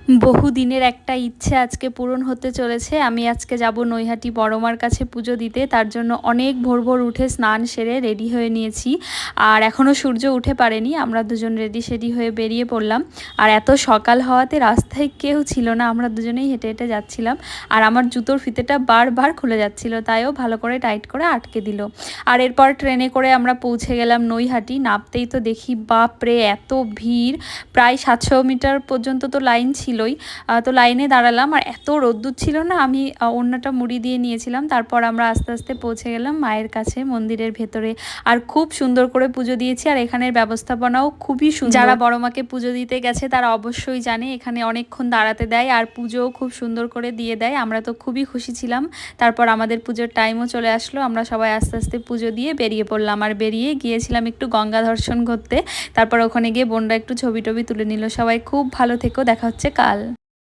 বহুদিনের একটা ইচ্ছে আজকে পূরণ হতে চলেছে। আমি আজকে যাব নৈহাটি বড়মার কাছে পুজো দিতে। তার জন্য অনেক ভোর ভোর উঠে স্নান সেরে রেডি হয়ে নিয়েছি। আর এখনও সূর্য উঠে পারেনি, আমরা দুজন রেডি সেডি হয়ে বেরিয়ে পড়লাম। আর এত সকাল হওয়াতে রাস্তায় কেউ ছিল না, আমরা দুজনেই হেঁটে হেঁটে যাচ্ছিলাম। আর আমার জুতোর ফিতেটা বারবার খুলে যাচ্ছিল, তাইও ভালো করে টাইট করে আটকে দিল। আর এরপর ট্রেনে করে আমরা পৌঁছে গেলাম নৈহাটি। নামতেই তো দেখি বাপরে এত ভিড়, প্রায় 700 মিটার পর্যন্ত তো লাইন ছিলই। তো লাইনে দাঁড়ালাম, আর এত রোদ্দুর ছিল না, আমি ওড়নাটা মুড়ি দিয়ে নিয়েছিলাম। তারপর আমরা আস্তে আস্তে পৌঁছে গেলাম মায়ের কাছে মন্দিরের ভেতরে। আর খুব সুন্দর করে পুজো দিয়েছি, আর এখানের ব্যবস্থাপনাও খুবই সুন্দর। যারা বড় মাকে পুজো দিতে গেছে তারা অবশ্যই জানে এখানে অনেকক্ষণ দাঁড়াতে দেয়, আর পুজোও খুব সুন্দর করে দিয়ে দেয়। আমরা তো খুবই খুশি ছিলাম। তারপর আমাদের পুজোর টাইমও চলে আসলো, আমরা সবাই আস্তে আস্তে পুজো দিয়ে বেরিয়ে পড়লাম। আর বেরিয়ে গিয়েছিলাম একটু গঙ্গা দর্শন করতে। তারপর ওখানে গিয়ে বোনরা একটু ছবি টবি তুলে নিল। সবাই খুব ভালো থেকো, দেখা হচ্ছে কাল।